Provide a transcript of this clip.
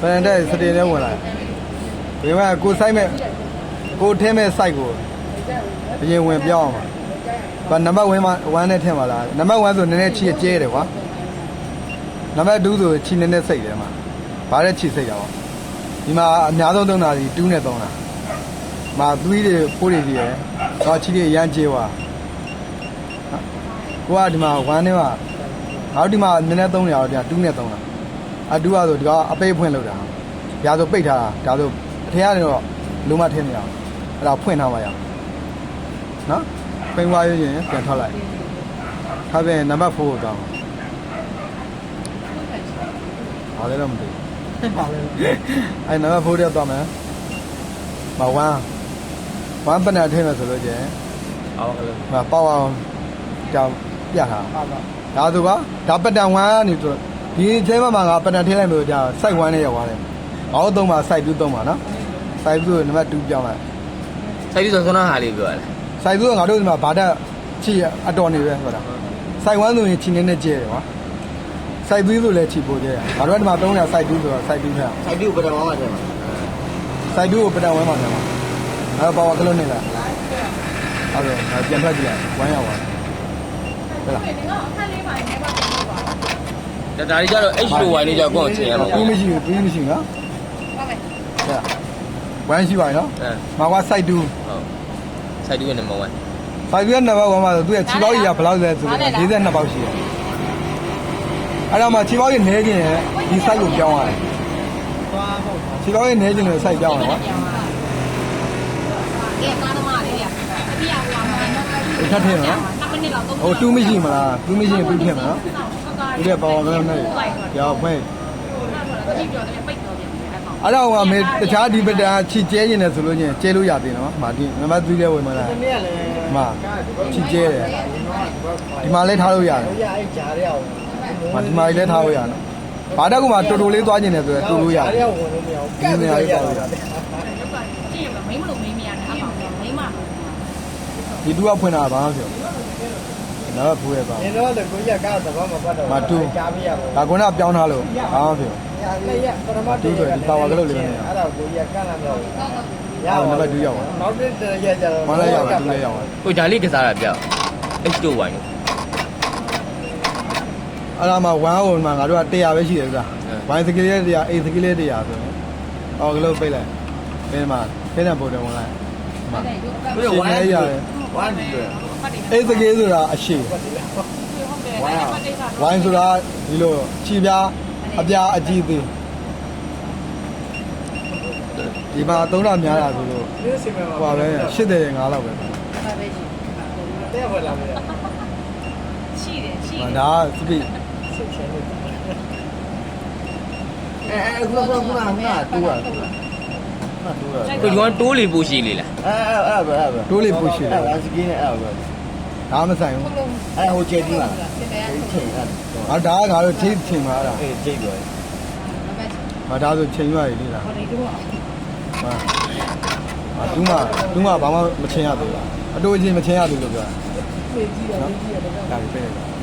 ဘယ်နဲ့စတင်နဲ့ဝင်လာဒီမှာကိုဆိုင်မဲ့ကိုထင်းမဲ့ site ကိုအရင်ဝင်ပြောင်းအောင်ပါနံပါတ်1နဲ့ထင်းပါလားနံပါတ်1ဆိုနည်းနည်းချီကျဲတယ်ကွာနံပါတ်2ဆိုချီနည်းနည်းစိတ်တယ်မှာဘာလဲချီစိတ်တာပေါ့ဒီမှာအများဆုံးသုံးတာဒီ2နဲ့3တာမှာ3တွေ4တွေကြီးရယ်တော့ချီတွေရမ်းကျေးသွားကိုကဒီမှာ1နဲ့ကနောက်ဒီမှာနည်းနည်း3နေရတော့ကြာ2နဲ့3တာအတူဆိုဒီကအပိတ်ဖွင့်လောက်တာဒါဆိုပိတ်ထားတာဒါဆိုအထက်ကနေတော့လုံးမထင်းနေအောင်အဲ့ဒါဖွင့်ထားပါရအောင်နော်ပိန်ဝါရရင်ပြန်ထွက်လိုက်ထားပြန်နံပါတ်4ကိုတောင်းပါလေတော့မသိပါလေအဲ့နံပါတ်4တဲ့တော့မယ်မ1ပနထင်းမယ်ဆိုလို့ကျရင်အော်ကလေးမပေါ့အောင်ကြောင်ပြထားဒါဆိုကဒါပတန်1ကနေဆိုဒီအဲမှာငါပတန်ထင်းလိုက်လို့ကြာ site 1နဲ့ရောက်သွားတယ်ငါတို့3ပါ site 2 3ပါနော် site 2နံပါတ်2ပြောင်းလိုက် site 2ဆိုဆွမ်းဟာလေးပြောရတယ် site 2ကငါတို့ဒီမှာဗာတက်ချီအတော်နေပဲဆိုတာ site 1ဆိုရင်ချီနေနဲ့ကျဲတယ်ကွာ site 2ဆိုလည်းချီပို့ကျဲငါတို့ကဒီမှာ300 site 2ဆိုတော့ site 2ထဲ site 2ကိုပထမမှာတယ် site 2ကိုပတန်1မှာတယ်မှာအဲ့တော့ပါဝါကလုံးနေလားအဲ့တော့ပြန်ထွက်ကြည့်လိုက်1ရောက်သွားဟုတ်လား ဒါကြီးကြတော့ H လို Y လေးကြောက်ကိုချင်ရမှာ 2မရှိဘူး2မရှိဘူးနော်ဟုတ်1ရှိပါနော်မာက site 2 ဟုတ် site 2ကနံပါတ်1 site 2ကနံပါတ်1မှာဆိုသူကခြေပေါက်ကြီးကဘယ်လောက်လဲဆိုတော့42ပေါက်ရှိတယ်အဲ့တော့မှခြေပေါက်ကြီးနည်းခြင်းဒီ site ကိုပြောင်းရတယ်ခြေပေါက်ကြီးနည်းခြင်းကို site ပြောင်းရတယ်ကွာထပ်ထင်းနော်ဟို2မရှိမလား2မရှိရင်2ထင်းမလားဒီကပေါအောင်လည်းနဲ့ကြောက်ဖိတ်အဲ့တော့ကမေတခြားဒီပတန်ချီကျဲနေတယ်ဆိုလို့ချင်းကျဲလို့ရသေးနော်မာဒီနံပါတ်3လေးဝင်မလားမာချီကျဲတယ်ဒီမှာလည်းထားလို့ရတယ်မာဒီမှာလည်းထားလို့ရနော်ဘာတက်ကူမှာတူတူလေးသွားနေတယ်ဆိုတော့တူလို့ရတယ်ဒီနေရာလေးသွားလို့ရတယ်ဒီတူကဖွင့်တာဘာမှမဖြစ်ဘူးနော်ဖူးရပါဘူး။တော့ကိုကြီးကသဘောမပတ်တော့ဘူး။ကြားပြရပါဘူး။ဒါကပြောင်းထားလို့ဘာမှမဖြစ်ဘူး။လက်ရပထမတူဆိုဒီပါဝါကလေးလေးအဲ့ဒါကိုကြီးကကန့်လာတော့ရအောင်နံပါတ်2ရောက်ပါ။နောက်တစ်ရက်ကျတော့မလဲရောက်ပါ2လဲရောက်ပါ။ ဟိုဒါလေးကစားတာပြောက် H လို Y အဲ့ဒါမှ1ဟိုမှာငါတို့က100ပဲရှိတယ်ကွာ။ Y စကလေး100 A စကလေး100ဆိုရင်အော်ကလေးပိတ်လိုက်။ဒီမှာဖိတဲ့ပုံတယ်ဝင်လိုက်။မှ။ဒီ1ရတယ်။1ဒီလိုအဲ့စကေးဆိုတာအရှိဝိုင်းဆိုတာဒီလိုခြေပြားအပြားအကြည့်သေးဒီမှာ3တာများတာဆိုလို့ဟိုပါပဲ80တယ်5လောက်ပဲတဲ့ဘယ်လာမလဲရှိဒါစပိခုနတူရကိုကျွမ်းတိုးလေးပို့ရှိလေးလားအဲ့တိုးလေးပို့ရှိတယ်အဲ့စကင်းနဲ့အဲ့ဒါမဆိုင်ဘူးအဲ့ဟိုကျဲပြီးပါချိန်အဲ့ဒါကငါတို့ချိန်ချိန်ပါလားအေးချိန်ပြောမဒါဆိုချိန်ရွာရည်လေးလားဟာတူးမဘာမှမချိန်ရဘူးအတူအချင်းမချိန်ရဘူးလို့ပြောတာနော်ဒါပဲ